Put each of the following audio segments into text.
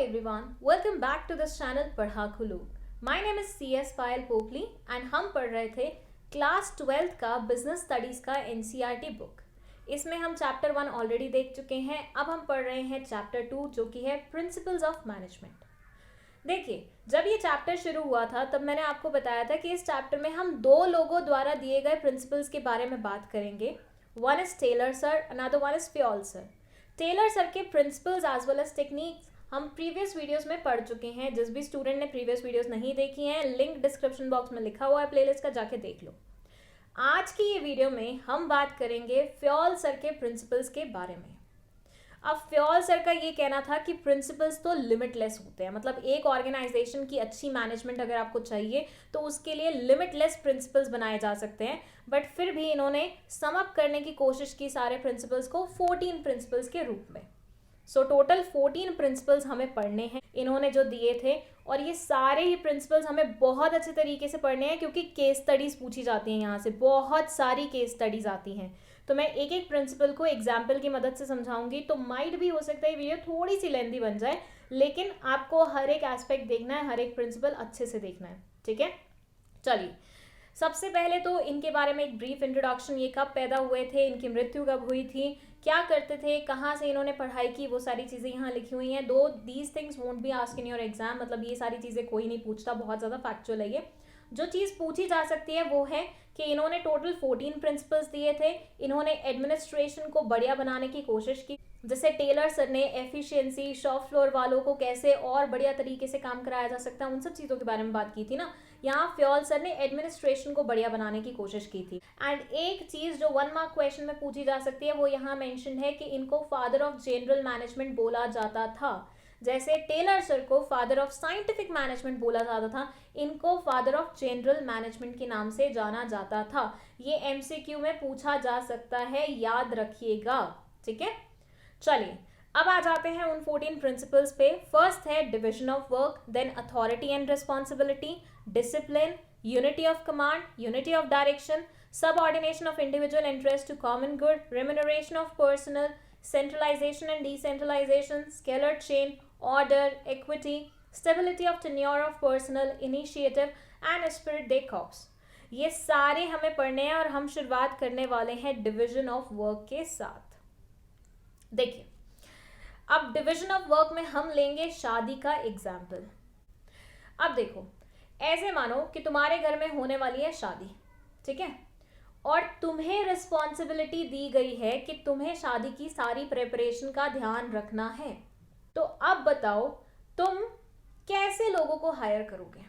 everyone, welcome back to this channel पढ़ाकू लोग. My name is CS Payal Popli and हम पढ़ रहे थे क्लास 12th का बिजनेस स्टडीज़ का NCERT बुक. इसमें हम चैप्टर 1 ऑलरेडी देख चुके हैं. अब हम पढ़ रहे हैं चैप्टर 2 जो कि है प्रिंसिपल्स ऑफ मैनेजमेंट. देखिए, जब ये चैप्टर शुरू हुआ था तब मैंने आपको बताया था कि इस चैप्टर में हम दो लोगों द्वारा दिए गए प्रिंसिपल्स के बारे में बात करेंगे. One is Taylor sir, another one is Fayol sir. Taylor sir के principles as well as techniques हम प्रीवियस वीडियोस में पढ़ चुके हैं. जिस भी स्टूडेंट ने प्रीवियस वीडियोस नहीं देखी हैं, लिंक डिस्क्रिप्शन बॉक्स में लिखा हुआ है प्लेलिस्ट का, जाके देख लो. आज की ये वीडियो में हम बात करेंगे फ्योल सर के प्रिंसिपल्स के बारे में. अब फ्योल सर का ये कहना था कि प्रिंसिपल्स तो लिमिटलेस होते हैं. मतलब एक ऑर्गेनाइजेशन की अच्छी मैनेजमेंट अगर आपको चाहिए तो उसके लिए लिमिटलेस प्रिंसिपल्स बनाए जा सकते हैं. बट फिर भी इन्होंने सम अप करने की कोशिश की सारे प्रिंसिपल्स को 14 प्रिंसिपल्स के रूप में. सो टोटल 14 प्रिंसिपल्स हमें पढ़ने हैं इन्होंने जो दिए थे. और ये सारे ही प्रिंसिपल्स हमें बहुत अच्छे तरीके से पढ़ने हैं क्योंकि केस स्टडीज़ पूछी जाती हैं. यहाँ से बहुत सारी केस स्टडीज़ आती हैं. तो मैं एक एक प्रिंसिपल को एग्जाम्पल की मदद से समझाऊंगी. तो माइट भी हो सकता है वीडियो थोड़ी सी लेंथी बन जाए, लेकिन आपको हर एक एस्पेक्ट देखना है, हर एक प्रिंसिपल अच्छे से देखना है. ठीक है, चलिए. सबसे पहले तो इनके बारे में एक ब्रीफ इंट्रोडक्शन. ये कब पैदा हुए थे, इनकी मृत्यु कब हुई थी, क्या करते थे, कहाँ से इन्होंने पढ़ाई की, वो सारी चीज़ें यहाँ लिखी हुई हैं. दो these things won't be ask in your exam. मतलब ये सारी चीज़ें कोई नहीं पूछता, बहुत ज़्यादा फैक्चुअल है ये. जो चीज़ पूछी जा सकती है वो है कि इन्होंने टोटल 14 प्रिंसिपल्स दिए थे. इन्होंने एडमिनिस्ट्रेशन को बढ़िया बनाने की कोशिश की. जैसे टेलर सर ने एफिशिएंसी, शॉप फ्लोर वालों को कैसे और बढ़िया तरीके से काम कराया जा सकता है, उन सब चीज़ों के बारे में बात की थी ना. यहाँ फ्योल सर ने एडमिनिस्ट्रेशन को बढ़िया बनाने की कोशिश की थी. एंड एक चीज़ जो 1 मार्क क्वेश्चन में पूछी जा सकती है वो यहाँ मेंशन है कि इनको फादर ऑफ जनरल मैनेजमेंट बोला जाता था. जैसे टेलर सर को फादर ऑफ साइंटिफिक मैनेजमेंट बोला जाता था, इनको फादर ऑफ जनरल मैनेजमेंट के नाम से जाना जाता था. ये एमसीक्यू में पूछा जा सकता है, याद रखिएगा. ठीक है, चलिए अब आ जाते हैं उन 14 प्रिंसिपल्स पे. फर्स्ट है division of work, then authority and responsibility, discipline, unity of command, unity of direction, subordination of individual interest to common good, remuneration of personnel, centralization and decentralization, scalar chain, order, equity, stability of tenure of personal, initiative and spirit de corps. ये सारे हमें पढ़ने हैं और हम शुरुआत करने वाले हैं डिविजन ऑफ वर्क के साथ. देखिए, अब डिविजन ऑफ वर्क में हम लेंगे शादी का एग्जाम्पल. अब देखो, ऐसे मानो कि तुम्हारे घर में होने वाली है शादी. ठीक है, और तुम्हें रिस्पॉन्सिबिलिटी दी गई है कि तुम्हें शादी की सारी प्रिपरेशन का ध्यान रखना है. तो अब बताओ तुम कैसे लोगों को हायर करोगे.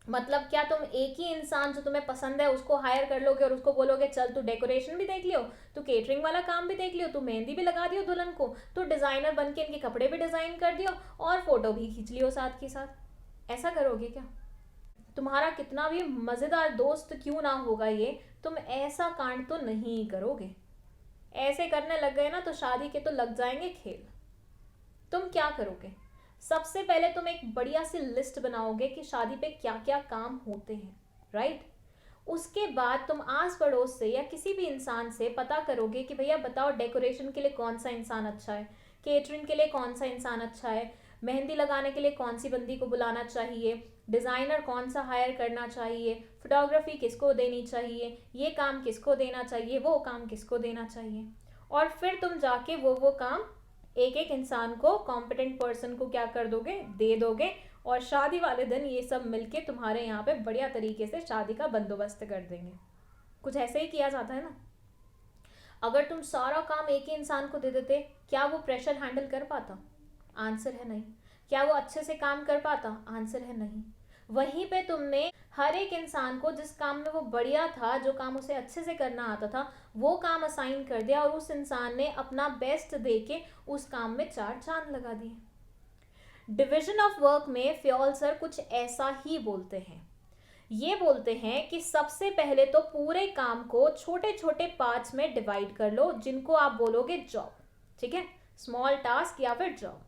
मतलब क्या तुम एक ही इंसान जो तुम्हें पसंद है उसको हायर कर लोगे और उसको बोलोगे चल तू डेकोरेशन भी देख लियो, तू केटरिंग वाला काम भी देख लियो, तू मेहंदी भी लगा दियो दुल्हन को, तू डिजाइनर बन के इनके कपड़े भी डिजाइन कर दियो और फोटो भी खींच लियो साथ के साथ. ऐसा करोगे क्या? तुम्हारा कितना भी मज़ेदार दोस्त क्यों ना होगा ये, तुम ऐसा कांड तो नहीं करोगे. ऐसे करने लग गए ना तो शादी के तो लग जाएंगे खेल. तुम क्या करोगे? सबसे पहले तुम एक बढ़िया सी लिस्ट बनाओगे कि शादी पे क्या क्या काम होते हैं, राइट. उसके बाद तुम आस पड़ोस से या किसी भी इंसान से पता करोगे कि भैया बताओ डेकोरेशन के लिए कौन सा इंसान अच्छा है, केटरिंग के लिए कौन सा इंसान अच्छा है, मेहंदी लगाने के लिए कौन सी बंदी को बुलाना चाहिए, डिज़ाइनर कौन सा हायर करना चाहिए, फोटोग्राफी किसको देनी चाहिए, ये काम किसको देना चाहिए, वो काम किसको देना चाहिए. और फिर तुम जाके वो काम एक एक इंसान को, कॉम्पिटेंट पर्सन को क्या कर दोगे, दे दोगे. और शादी वाले दिन ये सब मिलके तुम्हारे यहाँ पे बढ़िया तरीके से शादी का बंदोबस्त कर देंगे. कुछ ऐसे ही किया जाता है ना. अगर तुम सारा काम एक ही इंसान को दे देते, क्या वो प्रेशर हैंडल कर पाता? आंसर है नहीं. क्या वो अच्छे से काम कर पाता? आंसर है नहीं. वहीं पे तुमने हर एक इंसान को जिस काम में वो बढ़िया था, जो काम उसे अच्छे से करना आता था, वो काम असाइन कर दिया और उस इंसान ने अपना बेस्ट दे के उस काम में 4 चांद लगा दिए. डिविजन ऑफ वर्क में फ्योल सर कुछ ऐसा ही बोलते हैं. ये बोलते हैं कि सबसे पहले तो पूरे काम को छोटे छोटे पार्ट्स में डिवाइड कर लो जिनको आप बोलोगे जॉब. ठीक है, स्मॉल टास्क या फिर जॉब.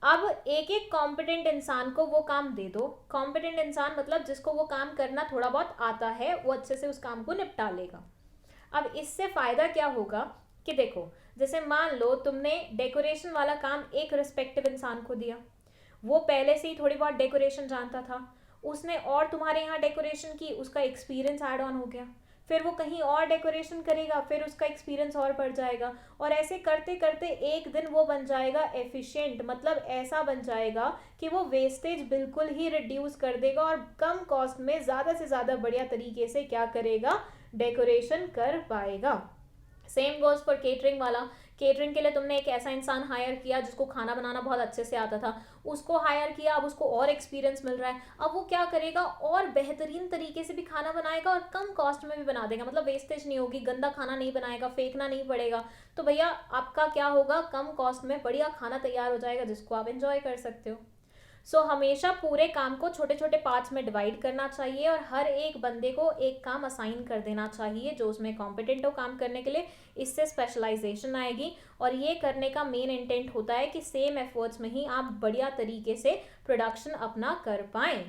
अब एक एक कॉम्पिटेंट इंसान को वो काम दे दो. कॉम्पिटेंट इंसान मतलब जिसको वो काम करना थोड़ा बहुत आता है, वो अच्छे से उस काम को निपटा लेगा. अब इससे फ़ायदा क्या होगा कि देखो, जैसे मान लो तुमने डेकोरेशन वाला काम एक रिस्पेक्टिव इंसान को दिया, वो पहले से ही थोड़ी बहुत डेकोरेशन जानता था, उसने और तुम्हारे यहाँ डेकोरेशन की, उसका एक्सपीरियंस ऐड ऑन हो गया, फिर वो कहीं और डेकोरेशन करेगा, फिर उसका एक्सपीरियंस और बढ़ जाएगा, और ऐसे करते करते एक दिन वो बन जाएगा एफिशिएंट, मतलब ऐसा बन जाएगा कि वो वेस्टेज बिल्कुल ही रिड्यूस कर देगा और कम कॉस्ट में ज़्यादा से ज़्यादा बढ़िया तरीके से क्या करेगा, डेकोरेशन कर पाएगा। सेम गोज फॉर केटरिंग वाला। केटरिंग के लिए तुमने एक ऐसा इंसान हायर किया जिसको खाना बनाना बहुत अच्छे से आता था, उसको हायर किया, अब उसको और एक्सपीरियंस मिल रहा है, अब वो क्या करेगा, और बेहतरीन तरीके से भी खाना बनाएगा और कम कॉस्ट में भी बना देगा, मतलब वेस्टेज नहीं होगी, गंदा खाना नहीं बनाएगा, फेंकना नहीं पड़ेगा। तो भैया आपका क्या होगा, कम कॉस्ट में बढ़िया खाना तैयार हो जाएगा जिसको आप एंजॉय कर सकते हो। सो हमेशा पूरे काम को छोटे छोटे पार्ट्स में डिवाइड करना चाहिए और हर एक बंदे को एक काम असाइन कर देना चाहिए जो उसमें कॉम्पिटेंट हो काम करने के लिए। इससे स्पेशलाइजेशन आएगी और ये करने का मेन इंटेंट होता है कि सेम एफर्ट्स में ही आप बढ़िया तरीके से प्रोडक्शन अपना कर पाएँ।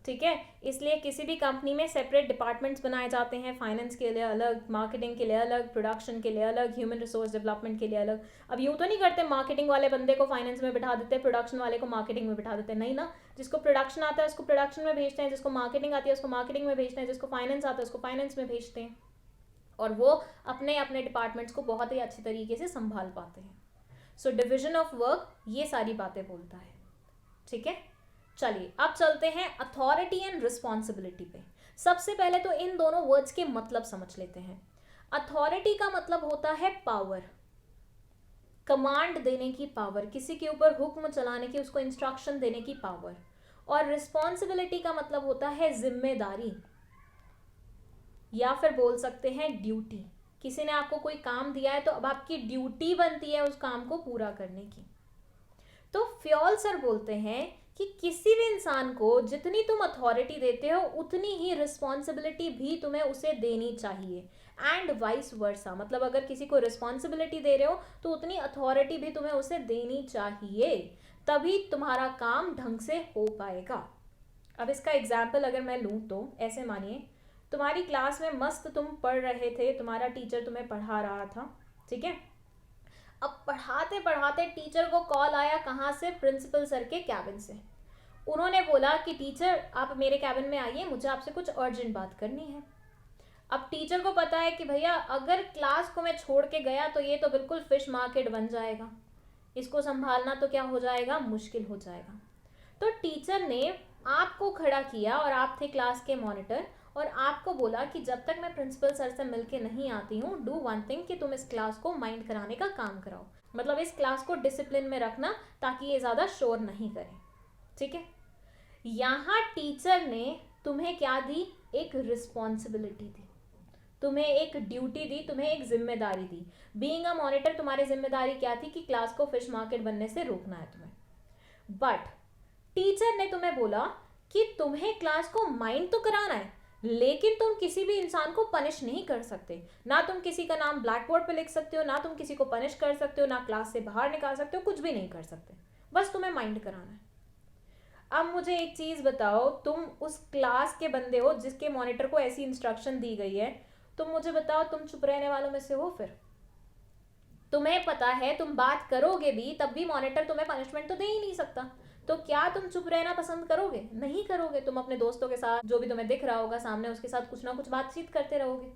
ठीक है, इसलिए किसी भी कंपनी में सेपरेट डिपार्टमेंट्स बनाए जाते हैं, फाइनेंस के लिए अलग, मार्केटिंग के लिए अलग, प्रोडक्शन के लिए अलग, ह्यूमन रिसोर्स डेवलपमेंट के लिए अलग। अब यूँ तो नहीं करते मार्केटिंग वाले बंदे को फाइनेंस में बिठा देते हैं, प्रोडक्शन वाले को मार्केटिंग में बिठा देते हैं, नहीं ना, जिसको प्रोडक्शन आता है उसको प्रोडक्शन में भेजते हैं, जिसको मार्केटिंग आती है उसको मार्केटिंग में भेजते हैं, जिसको फाइनेंस आता है उसको फाइनेंस में भेजते हैं, और वो अपने अपने डिपार्टमेंट्स को बहुत ही अच्छी तरीके से संभाल पाते हैं। सो डिविजन ऑफ वर्क ये सारी बातें बोलता है। ठीक है, चलिए अब चलते हैं अथॉरिटी एंड रिस्पॉन्सिबिलिटी पे। सबसे पहले तो इन दोनों वर्ड्स के मतलब समझ लेते हैं। अथॉरिटी का मतलब होता है पावर, कमांड देने की पावर, किसी के ऊपर हुक्म चलाने की, उसको इंस्ट्रक्शन देने की पावर। और रिस्पॉन्सिबिलिटी का मतलब होता है जिम्मेदारी, या फिर बोल सकते हैं ड्यूटी। किसी ने आपको कोई काम दिया है तो अब आपकी ड्यूटी बनती है उस काम को पूरा करने की। तो फ्योल सर बोलते हैं कि किसी भी इंसान को जितनी तुम अथॉरिटी देते हो उतनी ही रिस्पॉन्सिबिलिटी भी तुम्हें उसे देनी चाहिए, एंड वाइस वर्सा, मतलब अगर किसी को रिस्पॉन्सिबिलिटी दे रहे हो तो उतनी अथॉरिटी भी तुम्हें उसे देनी चाहिए, तभी तुम्हारा काम ढंग से हो पाएगा। अब इसका एग्जाम्पल अगर मैं लूँ तो ऐसे मानिए तुम्हारी क्लास में मस्त तुम पढ़ रहे थे, तुम्हारा टीचर तुम्हें पढ़ा रहा था, ठीक है। अब पढ़ाते पढ़ाते टीचर को कॉल आया, कहाँ से, प्रिंसिपल सर के कैबिन से। उन्होंने बोला कि टीचर आप मेरे कैबिन में आइए, मुझे आपसे कुछ अर्जेंट बात करनी है। अब टीचर को पता है कि भैया अगर क्लास को मैं छोड़ के गया तो ये तो बिल्कुल फिश मार्केट बन जाएगा, इसको संभालना तो क्या हो जाएगा, मुश्किल हो जाएगा। तो टीचर ने आपको खड़ा किया और आप थे क्लास के मॉनिटर, और आपको बोला कि जब तक मैं प्रिंसिपल सर से मिलके नहीं आती हूँ, डू वन थिंग, कि तुम इस क्लास को माइंड कराने का काम कराओ, मतलब इस क्लास को डिसिप्लिन में रखना ताकि ये ज़्यादा शोर नहीं करे। ठीक है, यहाँ टीचर ने तुम्हें क्या दी, एक रिस्पॉन्सिबिलिटी दी, तुम्हें एक ड्यूटी दी, तुम्हें एक जिम्मेदारी दी। बीइंग अ मॉनिटर तुम्हारी जिम्मेदारी क्या थी कि क्लास को फिश मार्केट बनने से रोकना है तुम्हें। बट टीचर ने तुम्हें बोला कि तुम्हें क्लास को माइंड तो कराना है, लेकिन तुम किसी भी इंसान को पनिश नहीं कर सकते, ना तुम किसी का नाम ब्लैक बोर्ड पे लिख सकते हो, ना तुम किसी को पनिश कर सकते हो, ना क्लास से बाहर निकाल सकते हो, कुछ भी नहीं कर सकते, बस तुम्हें माइंड कराना है। अब मुझे एक चीज बताओ, तुम उस क्लास के बंदे हो जिसके मॉनिटर को ऐसी इंस्ट्रक्शन दी गई है, तुम मुझे बताओ तुम चुप रहने वालों में से हो? फिर तुम्हें पता है तुम बात करोगे भी तब भी मॉनिटर तुम्हें पनिशमेंट तो दे ही नहीं सकता, तो क्या तुम चुप रहना पसंद करोगे? नहीं करोगे। तुम अपने दोस्तों के साथ, जो भी तुम्हें दिख रहा होगा सामने, उसके साथ कुछ ना कुछ बातचीत करते रहोगे,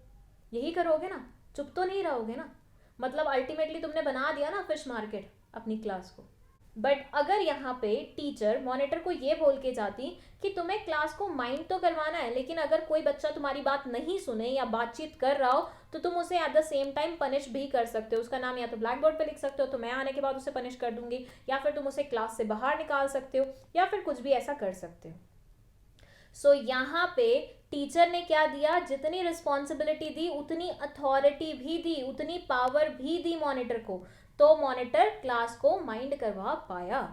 यही करोगे ना, चुप तो नहीं रहोगे ना। मतलब अल्टीमेटली तुमने बना दिया ना फिश मार्केट अपनी क्लास को। बट अगर यहाँ पे टीचर मॉनिटर को ये बोल के जाती कि तुम्हें क्लास को माइंड तो करवाना है, लेकिन अगर कोई बच्चा तुम्हारी बात नहीं सुने या बातचीत कर रहा हो तो तुम उसे at the same time punish भी कर सकते हो। उसका नाम या तो ब्लैक बोर्ड पे लिख सकते हो, तो मैं आने के बाद उसे पनिश कर दूंगी, या फिर तुम उसे क्लास से बाहर निकाल सकते हो, या फिर कुछ भी ऐसा कर सकते हो। सो यहाँ पे टीचर ने क्या दिया, जितनी रिस्पॉन्सिबिलिटी दी उतनी अथॉरिटी भी दी, उतनी पावर भी दी मॉनिटर को, तो मॉनिटर क्लास को माइंड करवा पाया।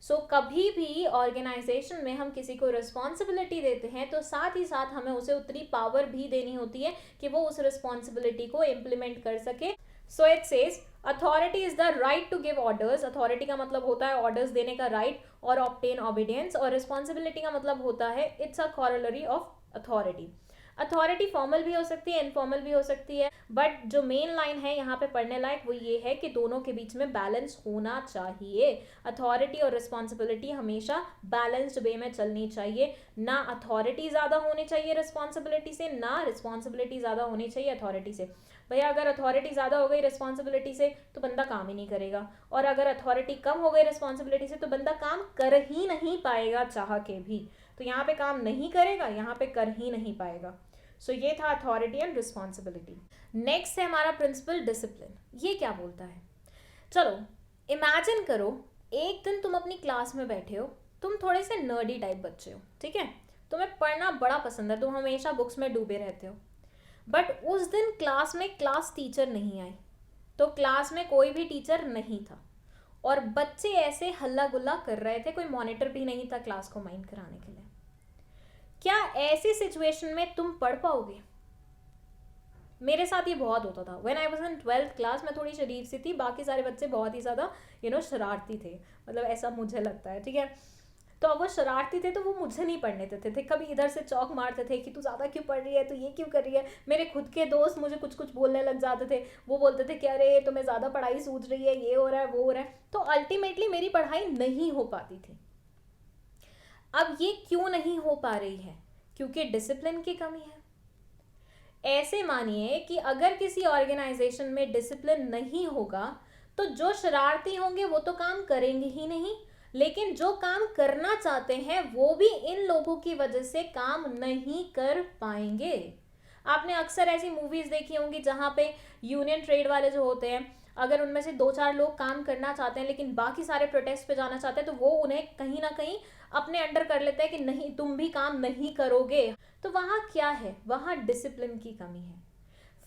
सो कभी भी ऑर्गेनाइजेशन में हम किसी को रिस्पॉन्सिबिलिटी देते हैं तो साथ ही साथ हमें उसे उतनी पावर भी देनी होती है कि वो उस रिस्पॉन्सिबिलिटी को इम्प्लीमेंट कर सके। So it says authority is the right to give orders. Authority का मतलब होता है ऑर्डर्स देने का राइट और ऑब्टेन ओबीडियंस, और रिस्पॉन्सिबिलिटी का मतलब होता है it's a corollary of authority. Authority formal भी हो सकती है, इनफॉर्मल भी हो सकती है, बट जो मेन लाइन है यहाँ पे पढ़ने लायक वो ये है कि दोनों के बीच में बैलेंस होना चाहिए। अथॉरिटी और रिस्पॉन्सिबिलिटी हमेशा बैलेंस्ड वे में चलनी चाहिए, ना अथॉरिटी ज़्यादा होनी चाहिए रिस्पॉन्सिबिलिटी से, ना रिस्पॉन्सिबिलिटी ज़्यादा होनी चाहिए अथॉरिटी से। भैया अगर अथॉरिटी ज़्यादा हो गई रिस्पॉन्सिबिलिटी से तो बंदा काम ही नहीं करेगा, और अगर अथॉरिटी कम हो गई रिस्पॉन्सिबिलिटी से तो बंदा काम कर ही नहीं पाएगा चाह के भी। तो यहाँ पे काम नहीं करेगा, यहाँ पे कर ही नहीं पाएगा। सो ये था अथॉरिटी एंड रिस्पॉन्सिबिलिटी। नेक्स्ट है हमारा प्रिंसिपल डिसिप्लिन। ये क्या बोलता है, चलो इमेजिन करो एक दिन तुम अपनी क्लास में बैठे हो, तुम थोड़े से नर्डी टाइप बच्चे हो, ठीक है, तुम्हें पढ़ना बड़ा पसंद है, तुम हमेशा बुक्स में डूबे रहते हो, बट उस दिन क्लास में क्लास टीचर नहीं आई, तो क्लास में कोई भी टीचर नहीं था और बच्चे ऐसे हल्ला गुल्ला कर रहे थे, कोई मॉनिटर भी नहीं था क्लास को माइंड कराने के लिए। क्या ऐसी सिचुएशन में तुम पढ़ पाओगे? मेरे साथ ये बहुत होता था। When I was in 12th class, मैं थोड़ी शरीफ सी थी, बाकी सारे बच्चे बहुत ही ज़्यादा शरारती थे, मतलब ऐसा मुझे लगता है, ठीक है। तो अब वो शरारती थे तो वो मुझे नहीं पढ़ने देते थे, कभी इधर से चौक मारते थे कि तू ज़्यादा क्यों पढ़ रही है, तू ये क्यों कर रही है। मेरे खुद के दोस्त मुझे कुछ कुछ बोलने लग जाते थे, वो बोलते थे कि अरे तुम्हें ज़्यादा पढ़ाई सूझ रही है, ये हो रहा है वो हो रहा है। तो अल्टीमेटली मेरी पढ़ाई नहीं हो पाती थी। अब ये क्यों नहीं हो पा रही है? क्योंकि डिसिप्लिन की कमी है। ऐसे मानिए कि अगर किसी ऑर्गेनाइजेशन में डिसिप्लिन नहीं होगा तो जो शरारती होंगे वो तो काम करेंगे ही नहीं, लेकिन जो काम करना चाहते हैं वो भी इन लोगों की वजह से काम नहीं कर पाएंगे। आपने अक्सर ऐसी मूवीज देखी होंगी जहाँ पे यूनियन ट्रेड वाले जो होते हैं, अगर उनमें से 2-4 लोग काम करना चाहते हैं लेकिन बाकी सारे प्रोटेस्ट पे जाना चाहते हैं, तो वो उन्हें कहीं ना कहीं अपने अंडर कर लेते हैं कि नहीं तुम भी काम नहीं करोगे। तो वहाँ क्या है? वहाँ डिसिप्लिन की कमी है।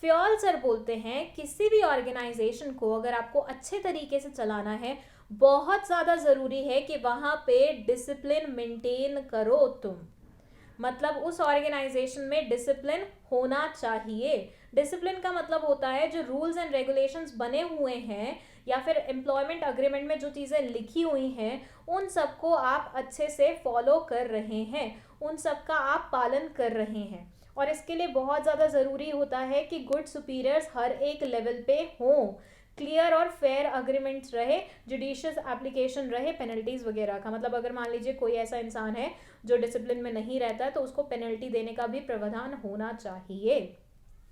फ्योल सर बोलते हैं किसी भी ऑर्गेनाइजेशन को अगर आपको अच्छे तरीके से चलाना है, बहुत ज़्यादा ज़रूरी है कि वहाँ पे डिसिप्लिन मेंटेन करो तुम। मतलब उस ऑर्गेनाइजेशन में डिसिप्लिन होना चाहिए। डिसिप्लिन का मतलब होता है जो रूल्स एंड रेगुलेशंस बने हुए हैं या फिर एम्प्लॉयमेंट अग्रीमेंट में जो चीज़ें लिखी हुई हैं उन सबको आप अच्छे से फॉलो कर रहे हैं, उन सब का आप पालन कर रहे हैं। और इसके लिए बहुत ज़्यादा ज़रूरी होता है कि गुड सुपीरियर्स हर एक लेवल पे हों, क्लियर और फेयर अग्रीमेंट्स रहे, जुडिशियस एप्लीकेशन रहे पेनल्टीज़ वगैरह का। मतलब अगर मान लीजिए कोई ऐसा इंसान है जो डिसिप्लिन में नहीं रहता है तो उसको पेनल्टी देने का भी प्रावधान होना चाहिए।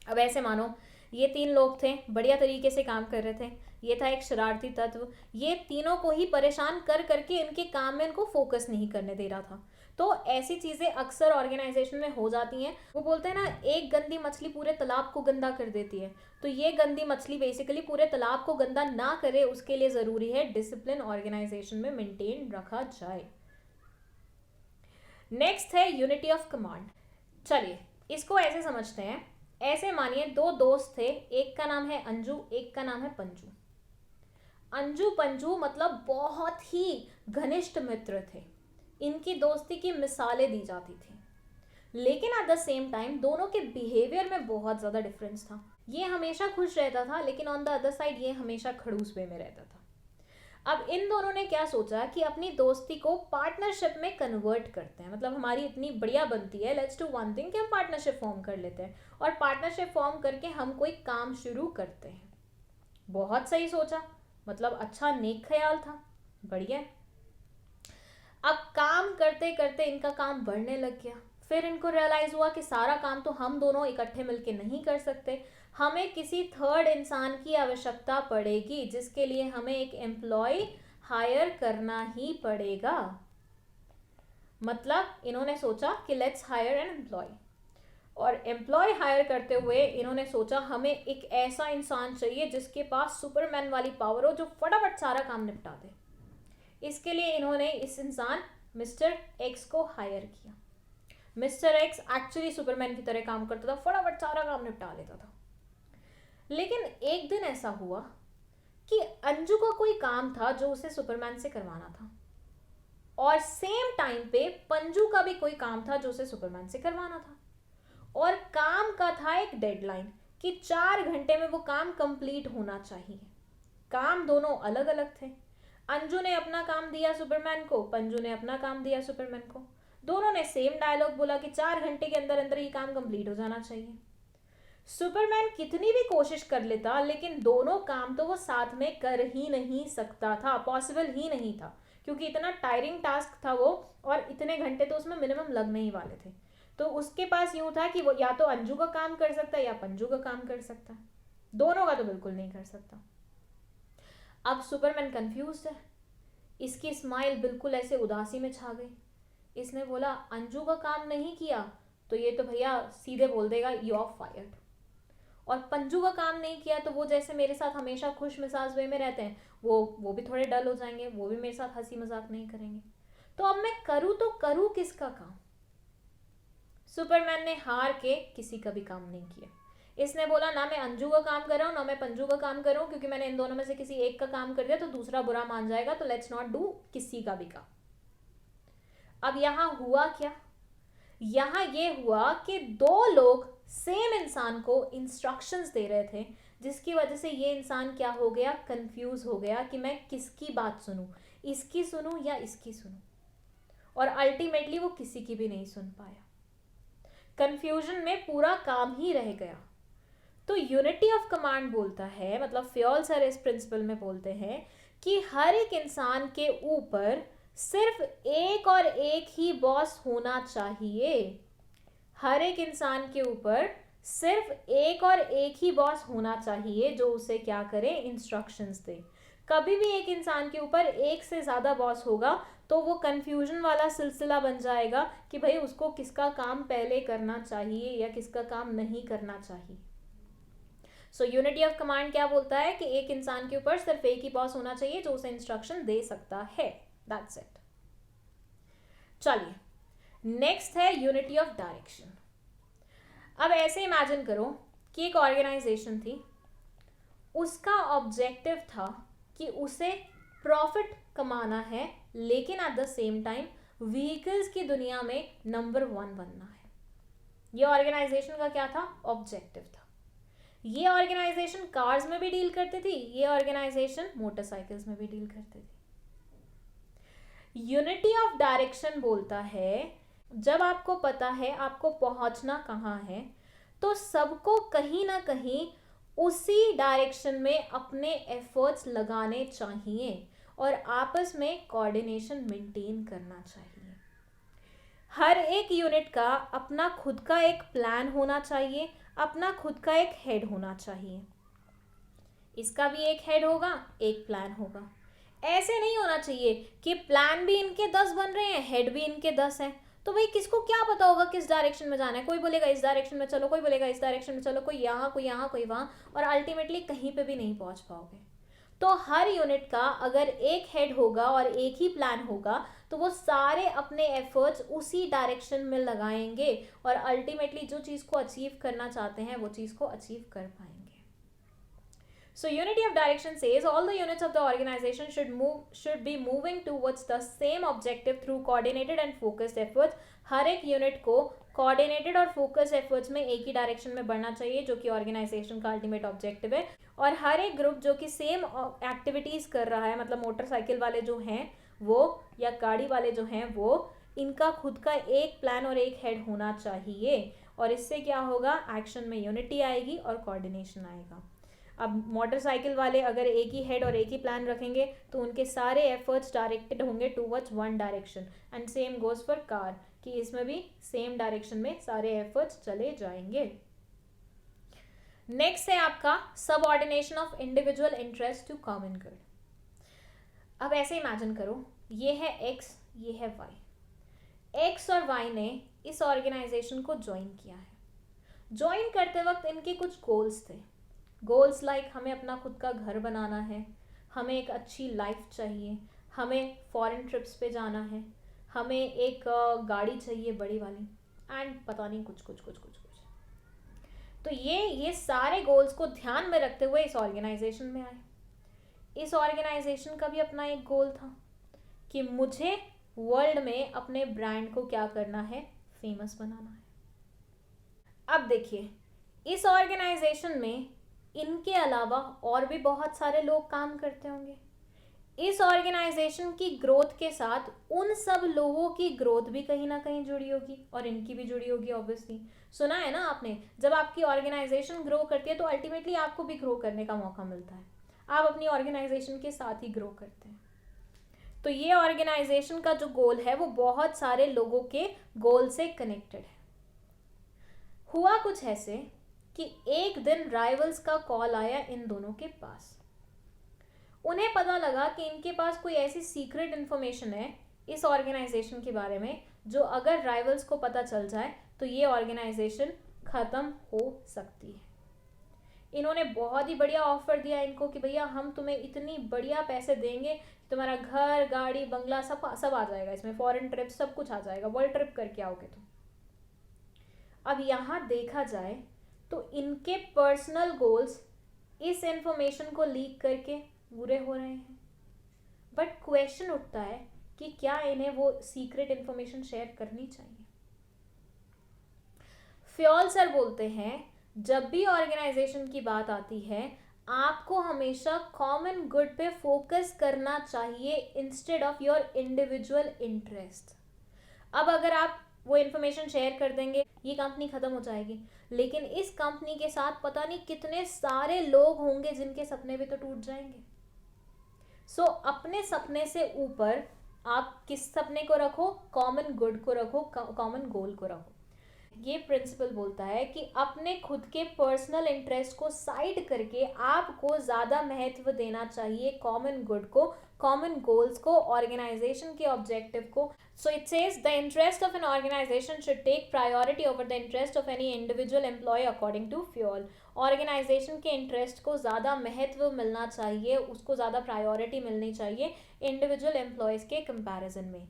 अब ऐसे मानो ये 3 लोग थे, बढ़िया तरीके से काम कर रहे थे, ये था एक शरारती तत्व, ये तीनों को ही परेशान कर करके इनके काम में इनको फोकस नहीं करने दे रहा था। तो ऐसी चीज़ें अक्सर ऑर्गेनाइजेशन में हो जाती हैं। वो बोलते हैं ना, एक गंदी मछली पूरे तालाब को गंदा कर देती है, तो ये गंदी मछली बेसिकली पूरे तालाब को गंदा ना करे, उसके लिए ज़रूरी है डिसिप्लिन ऑर्गेनाइजेशन में मेंटेन रखा जाए। नेक्स्ट है यूनिटी ऑफ कमांड। चलिए इसको ऐसे समझते हैं, ऐसे मानिए 2 दोस्त थे, एक का नाम है अंजू, एक का नाम है पंजू। अंजू पंजू मतलब बहुत ही घनिष्ठ मित्र थे, इनकी दोस्ती की मिसालें दी जाती थी, लेकिन एट द सेम टाइम दोनों के बिहेवियर में बहुत ज़्यादा डिफरेंस था। ये हमेशा खुश रहता था लेकिन ऑन द अदर साइड ये हमेशा खड़ूस वे में रहता था। अब इन दोनों ने क्या सोचा कि अपनी दोस्ती को पार्टनरशिप में कन्वर्ट करते हैं, मतलब हमारी इतनी बढ़िया बनती है, लेट्स डू वन थिंग कि हम पार्टनरशिप फॉर्म कर लेते हैं और पार्टनरशिप फॉर्म करके हम कोई काम शुरू करते हैं। बहुत सही सोचा, मतलब अच्छा नेक ख्याल था, बढ़िया। अब काम करते करते इनका काम बढ़ने लग गया, फिर इनको रियलाइज हुआ कि सारा काम तो हम दोनों इकट्ठे मिलके नहीं कर सकते, हमें किसी थर्ड इंसान की आवश्यकता पड़ेगी, जिसके लिए हमें एक एम्प्लॉय हायर करना ही पड़ेगा। मतलब इन्होंने सोचा कि लेट्स हायर एन एम्प्लॉय, और एम्प्लॉय हायर करते हुए इन्होंने सोचा हमें एक ऐसा इंसान चाहिए जिसके पास सुपरमैन वाली पावर हो, जो फटाफट सारा काम निपटा दे। इसके लिए इन्होंने इस इंसान मिस्टर एक्स को हायर किया। मिस्टर एक्स एक्चुअली सुपरमैन की तरह काम करता था, फटाफट सारा काम निपटा लेता था। लेकिन एक दिन ऐसा हुआ कि अंजू का कोई काम था जो उसे सुपरमैन से करवाना था, और सेम टाइम पे पंजू का भी कोई काम था जो उसे सुपरमैन से करवाना था, और काम का था एक डेडलाइन कि 4 घंटे में वो काम कंप्लीट होना चाहिए। काम दोनों अलग अलग थे, अंजू ने अपना काम दिया सुपरमैन को, पंजू ने अपना काम दिया सुपरमैन को। दोनों ने सेम डायलॉग बोला कि 4 घंटे के अंदर अंदर ये काम कंप्लीट हो जाना चाहिए। सुपरमैन कितनी भी कोशिश कर लेता, लेकिन दोनों काम तो वो साथ में कर ही नहीं सकता था, पॉसिबल ही नहीं था, क्योंकि इतना टायरिंग टास्क था वो, और इतने घंटे तो उसमें मिनिमम लगने ही वाले थे। तो उसके पास यूं था कि वो या तो अंजू का काम कर सकता है या पंजू का काम कर सकता है, दोनों का तो बिल्कुल नहीं कर सकता। अब सुपरमैन कंफ्यूज है, इसकी स्माइल बिल्कुल ऐसे उदासी में छा गई। इसने बोला अंजू का काम नहीं किया तो ये तो भैया सीधे बोल देगा यू आर फायर्ड, और पंजू का काम नहीं किया तो वो जैसे मेरे साथ हमेशा खुश मिजाज वे में रहते हैं, वो भी थोड़े डल हो जाएंगे, वो भी मेरे साथ हंसी मजाक नहीं करेंगे। तो अब मैं करूँ तो करूँ किसका काम? सुपरमैन ने हार के किसी का भी काम नहीं किया। इसने बोला ना मैं अंजू का काम कर रहा हूँ ना मैं पंजू का काम कर रहा हूँ, क्योंकि मैंने इन दोनों में से किसी एक का काम कर दिया तो दूसरा बुरा मान जाएगा, तो लेट्स नॉट डू किसी का भी काम। अब यहां हुआ क्या? यहां ये हुआ कि दो लोग सेम इंसान को इंस्ट्रक्शंस दे रहे थे, जिसकी वजह से ये इंसान क्या हो गया, कंफ्यूज हो गया कि मैं किसकी बात सुनूं, इसकी सुनूं या इसकी सुनूं, और अल्टीमेटली वो किसी की भी नहीं सुन पाया। कंफ्यूजन में पूरा काम ही रह गया। तो यूनिटी ऑफ कमांड बोलता है, मतलब फ्योल सर इस प्रिंसिपल में बोलते हैं कि हर एक इंसान के ऊपर सिर्फ एक और एक ही बॉस होना चाहिए। हर एक इंसान के ऊपर सिर्फ एक और एक ही बॉस होना चाहिए जो उसे क्या करे, इंस्ट्रक्शंस दे। कभी भी एक इंसान के ऊपर एक से ज़्यादा बॉस होगा तो वो कंफ्यूजन वाला सिलसिला बन जाएगा कि भाई उसको किसका काम पहले करना चाहिए या किसका काम नहीं करना चाहिए। सो यूनिटी ऑफ कमांड क्या बोलता है कि एक इंसान के ऊपर सिर्फ एक ही बॉस होना चाहिए जो उसे इंस्ट्रक्शन दे सकता है। That's it. चलिए, नेक्स्ट है यूनिटी ऑफ डायरेक्शन। अब ऐसे इमेजिन करो कि एक ऑर्गेनाइजेशन थी, उसका ऑब्जेक्टिव था कि उसे प्रॉफिट कमाना है, लेकिन at the same time vehicles की दुनिया में नंबर 1 बनना है। ये ऑर्गेनाइजेशन का क्या था, ऑब्जेक्टिव था। ये ऑर्गेनाइजेशन कार्स में भी डील करती थी, ये ऑर्गेनाइजेशन मोटरसाइकिल्स में भी डील करती थी। यूनिटी ऑफ डायरेक्शन बोलता है जब आपको पता है आपको पहुंचना कहाँ है, तो सबको कहीं ना कहीं उसी डायरेक्शन में अपने एफर्ट्स लगाने चाहिए और आपस में कोऑर्डिनेशन मेंटेन करना चाहिए। हर एक यूनिट का अपना खुद का एक प्लान होना चाहिए, अपना खुद का एक हेड होना चाहिए। इसका भी एक हेड होगा, एक प्लान होगा। ऐसे नहीं होना चाहिए कि प्लान भी इनके 10 बन रहे हैं, हेड भी इनके 10 हैं, तो भाई किसको क्या पता होगा किस डायरेक्शन में जाना है। कोई बोलेगा इस डायरेक्शन में चलो, कोई बोलेगा इस डायरेक्शन में चलो, कोई यहाँ कोई यहाँ कोई वहाँ, और अल्टीमेटली कहीं पे भी नहीं पहुँच पाओगे। तो हर यूनिट का अगर एक हेड होगा और एक ही प्लान होगा तो वो सारे अपने एफर्ट्स उसी डायरेक्शन में लगाएंगे और अल्टीमेटली जो चीज़ को अचीव करना चाहते हैं वो चीज़ को अचीव कर पाएंगे। So unity of direction says all the units of the organization should be moving towards the same objective through coordinated and focused efforts. हर एक यूनिट को कोऑर्डिनेटेड और फोकस एफर्ट्स में एक ही डायरेक्शन में बढ़ना चाहिए जो कि ऑर्गेनाइजेशन का अल्टीमेट ऑब्जेक्टिव है। और हर एक ग्रुप जो कि सेम एक्टिविटीज़ कर रहा है, मतलब मोटरसाइकिल वाले जो हैं वो या गाड़ी वाले जो हैं वो, इनका खुद का एक प्लान और एक हेड होना चाहिए, और इससे क्या होगा, एक्शन में यूनिटी आएगी और कोऑर्डिनेशन आएगा। अब मोटरसाइकिल वाले अगर एक ही हेड और एक ही प्लान रखेंगे तो उनके सारे एफर्ट्स डायरेक्टेड होंगे towards one direction, and same goes for car कि इसमें भी सेम डायरेक्शन में सारे एफर्ट्स चले जाएंगे। नेक्स्ट है आपका subordination of individual interest to common good. अब ऐसे इमेजिन करो, ये है एक्स, ये है वाई। एक्स और वाई ने इस ऑर्गेनाइजेशन को ज्वाइन किया है। ज्वाइन करते वक्त इनके कुछ गोल्स थे। गोल्स लाइक हमें अपना खुद का घर बनाना है, हमें एक अच्छी लाइफ चाहिए, हमें फॉरेन ट्रिप्स पे जाना है, हमें एक गाड़ी चाहिए बड़ी वाली, एंड पता नहीं कुछ कुछ कुछ कुछ कुछ। तो ये सारे गोल्स को ध्यान में रखते हुए इस ऑर्गेनाइजेशन में आए। इस ऑर्गेनाइजेशन का भी अपना एक गोल था कि मुझे वर्ल्ड में अपने ब्रांड को क्या करना है, फेमस बनाना है। अब देखिए, इस ऑर्गेनाइजेशन में इनके अलावा और भी बहुत सारे लोग काम करते होंगे। इस ऑर्गेनाइजेशन की ग्रोथ के साथ उन सब लोगों की ग्रोथ भी कहीं ना कहीं जुड़ी होगी और इनकी भी जुड़ी होगी ऑब्वियसली। सुना है ना आपने, जब आपकी ऑर्गेनाइजेशन ग्रो करती है तो अल्टीमेटली आपको भी ग्रो करने का मौका मिलता है, आप अपनी ऑर्गेनाइजेशन के साथ ही ग्रो करते हैं। तो ये ऑर्गेनाइजेशन का जो गोल है वो बहुत सारे लोगों के गोल से कनेक्टेड है। हुआ कुछ ऐसे कि एक दिन राइवल्स का कॉल आया इन दोनों के पास। उन्हें पता लगा कि इनके पास कोई ऐसी सीक्रेट इन्फॉर्मेशन है इस ऑर्गेनाइजेशन के बारे में जो अगर राइवल्स को पता चल जाए तो ये ऑर्गेनाइजेशन खत्म हो सकती है। इन्होंने बहुत ही बढ़िया ऑफर दिया इनको कि भैया हम तुम्हें इतनी बढ़िया पैसे देंगे, तुम्हारा घर गाड़ी बंगला सब सब आ जाएगा, इसमें फॉरेन ट्रिप सब कुछ आ जाएगा, वर्ल्ड ट्रिप करके आओगे तुम। अब यहाँ देखा जाए तो इनके पर्सनल गोल्स इस इंफॉर्मेशन को लीक करके पूरे हो रहे हैं, बट क्वेश्चन उठता है कि क्या इन्हें वो सीक्रेट इंफॉर्मेशन शेयर करनी चाहिए। फ्योल सर बोलते हैं जब भी ऑर्गेनाइजेशन की बात आती है आपको हमेशा कॉमन गुड पे फोकस करना चाहिए instead of your individual interest. अब अगर आप वो इन्फॉर्मेशन शेयर कर देंगे ये कंपनी खत्म हो जाएगी, लेकिन इस कंपनी के साथ पता नहीं कितने सारे लोग होंगे जिनके सपने भी तो टूट जाएंगे। सो अपने सपने से ऊपर आप किस सपने को रखो, कॉमन गुड को रखो, कॉमन गोल को रखो। ये प्रिंसिपल बोलता है कि अपने खुद के पर्सनल इंटरेस्ट को साइड करके आपको ज़्यादा महत्व देना चाहिए कॉमन गुड को, कॉमन गोल्स को, ऑर्गेनाइजेशन के ऑब्जेक्टिव को। So it says the interest of an organisation should take priority over the interest of any individual employee according to Fayol. Organisation के इंटरेस्ट को ज़्यादा महत्व मिलना चाहिए, उसको ज़्यादा प्रायोरिटी मिलनी चाहिए इंडिविजुअल एम्प्लॉयज़ के कंपैरिजन में।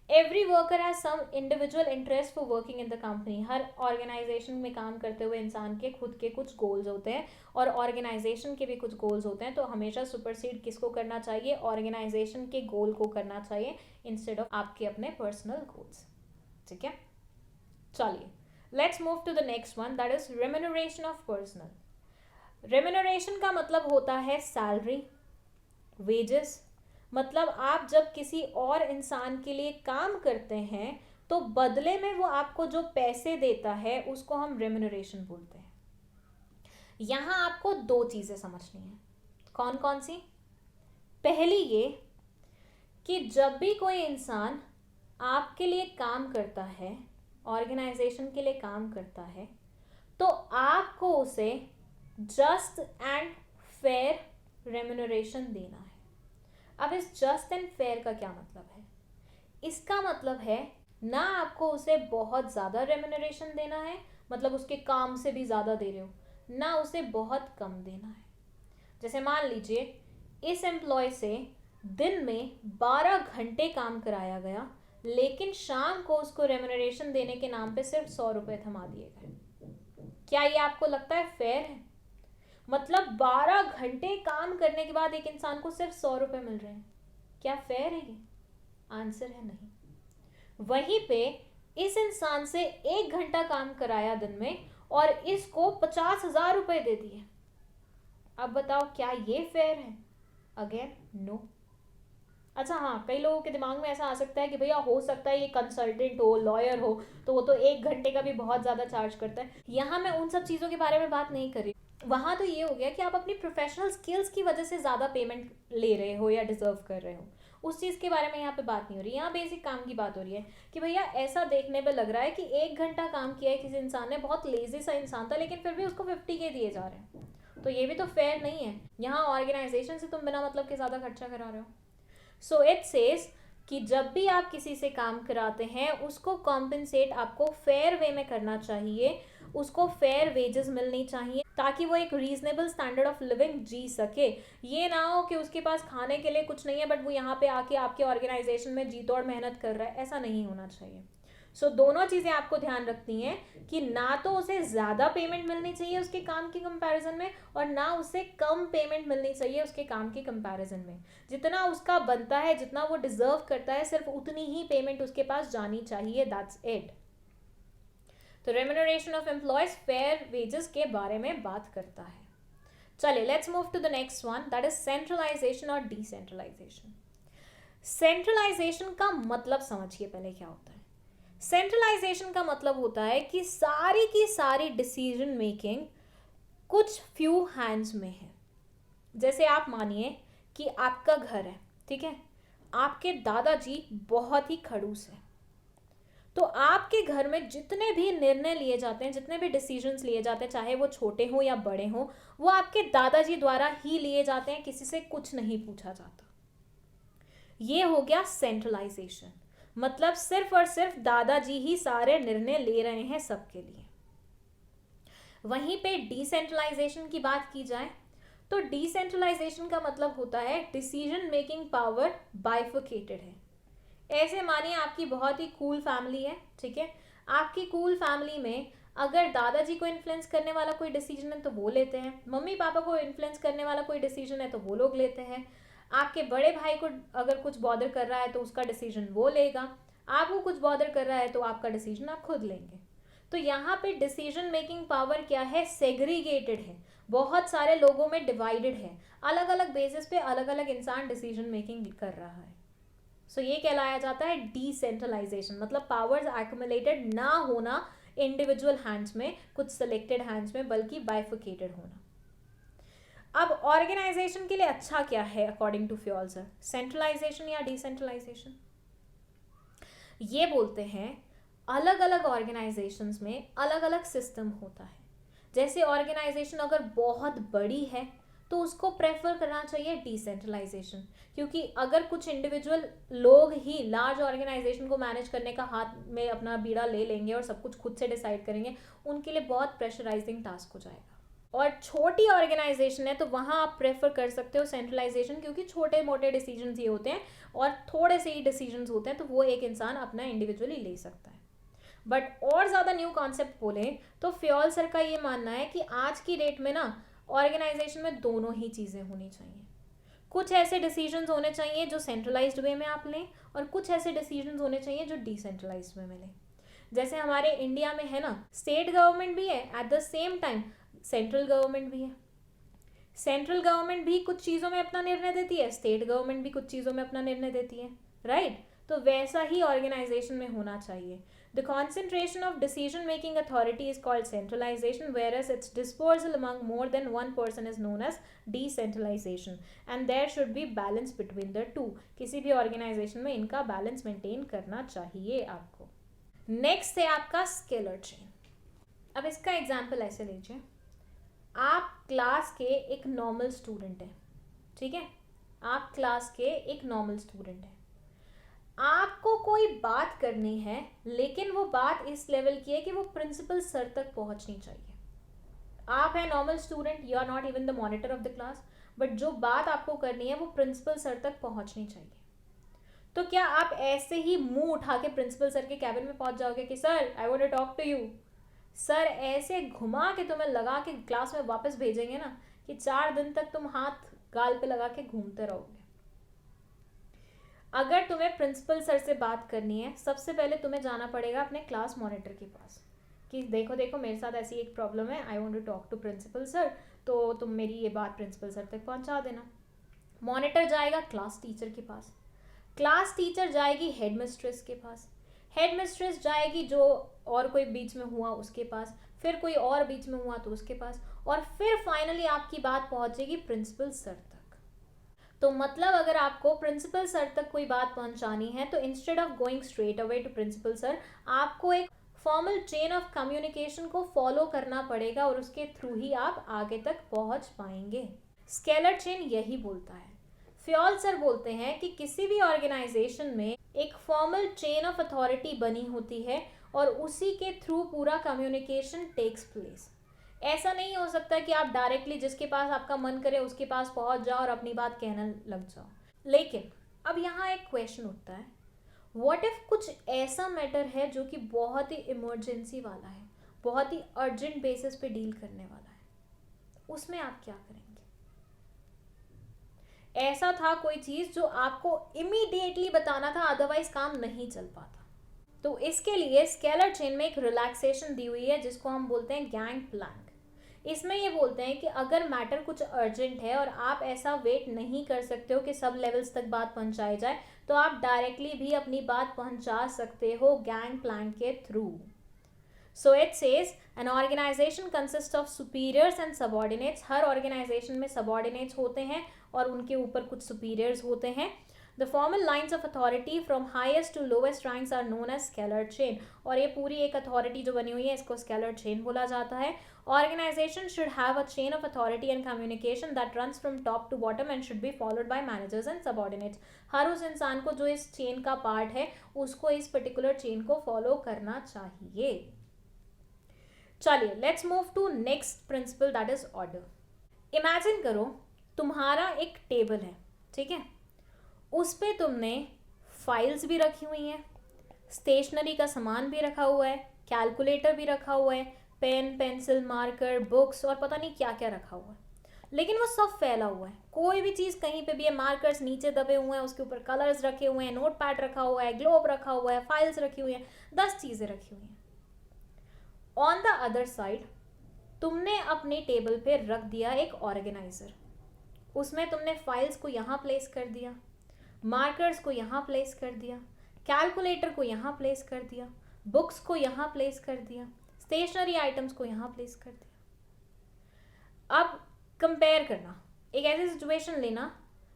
Every worker has some individual interest for working in the company. हर ऑर्गेनाइजेशन में काम करते हुए इंसान के खुद के कुछ गोल्स होते हैं और ऑर्गेनाइजेशन के भी कुछ गोल्स होते हैं, तो हमेशा सुपरसीड किसको करना चाहिए, ऑर्गेनाइजेशन के गोल को करना चाहिए इंस्टेड ऑफ आपके अपने पर्सनल गोल्स। ठीक है, चलिए let's move to the next one, that is remuneration of personnel. Remuneration का मतलब होता है सैलरी, वेजेस। मतलब आप जब किसी और इंसान के लिए काम करते हैं तो बदले में वो आपको जो पैसे देता है उसको हम रेम्यूनरेशन बोलते हैं। यहां आपको दो चीजें समझनी है। कौन कौन सी? पहली ये कि जब भी कोई इंसान आपके लिए काम करता है, ऑर्गेनाइजेशन के लिए काम करता है, तो आपको उसे जस्ट एंड फेयर रेम्यूनरेशन देना है। अब इस जस्ट एंड फेयर का क्या मतलब है? इसका मतलब है ना आपको उसे बहुत ज़्यादा रेम्यूनरेशन देना है, मतलब उसके काम से भी ज़्यादा दे रहे हो, ना उसे बहुत कम देना है। जैसे मान लीजिए इस एम्प्लॉय से दिन में 12 घंटे काम कराया गया, लेकिन शाम को उसको रेम्यूनरेशन देने के नाम पे सिर्फ 100 रुपये थमा दिए गए। क्या ये आपको लगता है फेयर है? मतलब 12 घंटे काम करने के बाद एक इंसान को सिर्फ 100 रुपये मिल रहे हैं, क्या फेयर है ये? आंसर है नहीं। वहीं पे इस इंसान से 1 घंटा काम कराया दिन में और इसको 50,000 रुपये दे दिए। अब बताओ क्या ये फेयर है? Again no. अच्छा हाँ, कई लोगों के दिमाग में ऐसा आ सकता है कि भैया हो सकता है ये कंसल्टेंट हो, लॉयर हो, तो वो तो 1 घंटे का भी बहुत ज़्यादा चार्ज करता है। यहाँ मैं उन सब चीज़ों के बारे में बात नहीं कर रही। वहाँ तो ये हो गया कि आप अपनी प्रोफेशनल स्किल्स की वजह से ज़्यादा पेमेंट ले रहे हो या डिजर्व कर रहे हो, उस चीज़ के बारे में यहाँ पे बात नहीं हो रही। यहाँ बेसिक काम की बात हो रही है कि भैया ऐसा देखने पे लग रहा है कि 1 घंटा काम किया है किसी इंसान ने, बहुत लेजी सा इंसान था, लेकिन फिर भी उसको 50K दिए जा रहे हैं, तो ये भी तो फेयर नहीं है। यहाँ ऑर्गेनाइजेशन से तुम बिना मतलब के ज़्यादा खर्चा करा रहे हो। सो इट सेज कि जब भी आप किसी से काम कराते हैं उसको कॉम्पेंसेट आपको फेयर वे में करना चाहिए, उसको फेयर वेजेस मिलनी चाहिए ताकि वो एक रीजनेबल स्टैंडर्ड ऑफ लिविंग जी सके। ये ना हो कि उसके पास खाने के लिए कुछ नहीं है बट वो यहाँ पे आके आपके ऑर्गेनाइजेशन में जी तोड़ मेहनत कर रहा है, ऐसा नहीं होना चाहिए। सो दोनों चीज़ें आपको ध्यान रखनी है कि ना तो उसे ज़्यादा पेमेंट मिलनी चाहिए उसके काम के कंपैरिजन में और ना उसे कम पेमेंट मिलनी चाहिए उसके काम के कंपैरिजन में। जितना उसका बनता है, जितना वो डिजर्व करता है, सिर्फ उतनी ही पेमेंट उसके पास जानी चाहिए, दैट्स इट। तो remuneration of employees fair wages के बारे में बात करता है। चलिए let's move to the next one, that is centralisation और डिसेंट्रलाइजेशन। सेंट्रलाइजेशन का मतलब समझिए पहले क्या होता है। सेंट्रलाइजेशन का मतलब होता है कि सारी की सारी डिसीजन मेकिंग कुछ फ्यू हैंड्स में है। जैसे आप मानिए कि आपका घर है, ठीक है, आपके दादाजी बहुत ही खड़ूस है, तो आपके घर में जितने भी निर्णय लिए जाते हैं, जितने भी डिसीजंस लिए जाते हैं, चाहे वो छोटे हों या बड़े हों, वो आपके दादाजी द्वारा ही लिए जाते हैं, किसी से कुछ नहीं पूछा जाता। ये हो गया सेंट्रलाइजेशन, मतलब सिर्फ और सिर्फ दादाजी ही सारे निर्णय ले रहे हैं सबके लिए। वहीं पे डिसेंट्रलाइजेशन की बात की जाए तो डिसेंट्रलाइजेशन का मतलब होता है डिसीजन मेकिंग पावर बाइफिकेटेड है। ऐसे मानिए आपकी बहुत ही कूल फैमिली है, ठीक है, आपकी कूल फैमिली में अगर दादाजी को इन्फ्लुएंस करने वाला कोई डिसीजन है तो वो लेते हैं, मम्मी पापा को इन्फ्लुएंस करने वाला कोई डिसीजन है तो वो लोग लेते हैं, आपके बड़े भाई को अगर कुछ बॉदर कर रहा है तो उसका डिसीजन वो लेगा, आपको कुछ बॉदर कर रहा है तो आपका डिसीजन आप खुद लेंगे। तो यहाँ पे डिसीजन मेकिंग पावर क्या है, सेग्रीगेटेड है, बहुत सारे लोगों में डिवाइडेड है, अलग अलग बेसिस पे अलग अलग इंसान डिसीजन मेकिंग कर रहा है। सो ये कहलाया जाता है डिसेंट्रलाइजेशन, मतलब पावर्स एक्युमुलेटेड ना होना इंडिविजुअल हैंड्स में, कुछ सिलेक्टेड हैंड्स में, बल्कि बाइफिकेटेड होना। अब ऑर्गेनाइजेशन के लिए अच्छा क्या है according to Fayol sir, centralisation या डिसेंट्रलाइजेशन? ये बोलते हैं अलग अलग ऑर्गेनाइजेशंस में अलग अलग सिस्टम होता है। जैसे ऑर्गेनाइजेशन अगर बहुत बड़ी है तो उसको प्रेफर करना चाहिए डिसेंट्रलाइजेशन, क्योंकि अगर कुछ इंडिविजुअल लोग ही लार्ज ऑर्गेनाइजेशन को मैनेज करने का हाथ में अपना बीड़ा ले लेंगे और सब कुछ खुद से डिसाइड करेंगे, उनके लिए बहुत प्रेशराइजिंग टास्क हो जाएगा। और छोटी ऑर्गेनाइजेशन है तो वहाँ आप प्रेफर कर सकते हो सेंट्रलाइजेशन, क्योंकि छोटे मोटे डिसीजंस ये होते हैं और थोड़े से ही डिसीजंस होते हैं, तो वो एक इंसान अपना इंडिविजुअली ले सकता है। बट और ज़्यादा न्यू कॉन्सेप्ट बोले तो फ्योल सर का ये मानना है कि आज की डेट में ना ऑर्गेनाइजेशन में दोनों ही चीज़ें होनी चाहिए। कुछ ऐसे डिसीजंस होने चाहिए जो सेंट्रलाइज्ड वे में आप लें, और कुछ ऐसे डिसीजंस होने चाहिए जो डिसेंट्रलाइज्ड वे में लें। जैसे हमारे इंडिया में है ना, स्टेट गवर्नमेंट भी है, at the same time central government भी है। सेंट्रल गवर्नमेंट भी कुछ चीज़ों में अपना निर्णय देती है, स्टेट गवर्नमेंट भी कुछ चीज़ों में अपना निर्णय देती है, राइट? तो वैसा ही ऑर्गेनाइजेशन में होना चाहिए। The concentration of decision-making authority is called centralization, whereas its dispersal among more than one person is known as decentralization. And there should be balance between the two. किसी भी ऑर्गेनाइजेशन में इनका balance maintain करना चाहिए आपको। Next है आपका scalar chain. अब इसका एग्जाम्पल ऐसे लीजिए, आप क्लास के एक नॉर्मल स्टूडेंट हैं, ठीक है, आप क्लास के एक नॉर्मल स्टूडेंट हैं, आपको कोई बात करनी है, लेकिन वो बात इस लेवल की है कि वो प्रिंसिपल सर तक पहुंचनी चाहिए। आप हैं normal student, you are not even the monitor of the class, but जो बात आपको करनी है वो प्रिंसिपल सर तक पहुंचनी चाहिए। तो क्या आप ऐसे ही मुंह उठा के प्रिंसिपल सर के कैबिन में पहुंच जाओगे कि sir I want to talk to you? Sir ऐसे घुमा के तुम्हें लगा के क्लास में वापस भेजेंगे ना कि 4 दिन तक तुम हाथ गाल पे लगा के घूमते रहोगे। अगर तुम्हें प्रिंसिपल सर से बात करनी है, सबसे पहले तुम्हें जाना पड़ेगा अपने क्लास मॉनिटर के पास कि देखो देखो मेरे साथ ऐसी एक प्रॉब्लम है, I want to talk to principal sir, तो तुम मेरी ये बात प्रिंसिपल सर तक पहुंचा देना। मॉनिटर जाएगा क्लास टीचर के पास, क्लास टीचर जाएगी हेड मिस्ट्रेस के पास, हेड मिस्ट्रेस जाएगी जो और कोई बीच में हुआ उसके पास, फिर कोई और बीच में हुआ तो उसके पास, और फिर फाइनली आपकी बात पहुंचेगी प्रिंसिपल सर तक। तो मतलब अगर आपको प्रिंसिपल सर तक कोई बात पहुंचानी है तो instead of going straight away to principal sir, आपको एक फॉर्मल चेन ऑफ कम्युनिकेशन को फॉलो करना पड़ेगा और उसके थ्रू ही आप आगे तक पहुंच पाएंगे। स्केलर चेन यही बोलता है। फ्योल सर बोलते हैं कि किसी भी ऑर्गेनाइजेशन में एक फॉर्मल चेन ऑफ अथॉरिटी बनी होती है और उसी के थ्रू पूरा कम्युनिकेशन टेक्स प्लेस। ऐसा नहीं हो सकता कि आप डायरेक्टली जिसके पास आपका मन करे उसके पास पहुंच जाओ और अपनी बात कहने लग जाओ। लेकिन अब यहाँ एक क्वेश्चन उठता है, व्हाट इफ कुछ ऐसा मैटर है जो कि बहुत ही इमरजेंसी वाला है, बहुत ही अर्जेंट बेसिस पे डील करने वाला है, उसमें आप क्या करेंगे? ऐसा था कोई चीज जो आपको इमीडिएटली बताना था, अदरवाइज काम नहीं चल पाता। तो इसके लिए स्केलर चेन में एक रिलैक्सेशन दी हुई है जिसको हम बोलते हैं गैंग प्लैंक। इसमें ये बोलते हैं कि अगर मैटर कुछ अर्जेंट है और आप ऐसा वेट नहीं कर सकते हो कि सब लेवल्स तक बात पहुंचाई जाए, तो आप डायरेक्टली भी अपनी बात पहुंचा सकते हो गैंग प्लान के through. So it says an organization consists of superiors and subordinates. Her organization में subordinates होते हैं और उनके ऊपर कुछ superiors होते हैं. The formal lines of authority from highest to lowest ranks are known as scalar chain. और ये पूरी एक authority जो बनी हुई है इसको scalar chain बोला जाता है. Organization should have a chain of authority and communication that runs from top to bottom and should be followed by managers and subordinates. हर उस इंसान को जो इस chain का part है उसको इस particular chain को follow करना चाहिए. चलिए let's move to next principle that is order. Imagine करो तुम्हारा एक टेबल है, ठीक है, उस पे तुमने फाइल्स भी रखी हुई हैं, स्टेशनरी का सामान भी रखा हुआ है, कैलकुलेटर भी रखा हुआ है, पेन पेंसिल मार्कर बुक्स और पता नहीं क्या क्या रखा हुआ है, लेकिन वो सब फैला हुआ है. कोई भी चीज़ कहीं पे भी है, मार्कर्स नीचे दबे हुए हैं, उसके ऊपर कलर्स रखे हुए हैं, नोट पैड रखा हुआ है, ग्लोब रखा हुआ है, फाइल्स रखी हुई हैं, 10 चीज़ें रखी हुई हैं. ऑन द अदर साइड तुमने अपने टेबल पे रख दिया एक ऑर्गेनाइजर. उसमें तुमने फाइल्स को यहाँ प्लेस कर दिया, मार्कर्स को यहाँ प्लेस कर दिया, कैलकुलेटर को यहाँ प्लेस कर दिया, बुक्स को यहाँ प्लेस कर दिया, स्टेशनरी आइटम्स को यहाँ प्लेस कर दिया. अब कंपेयर करना, एक ऐसी सिचुएशन लेना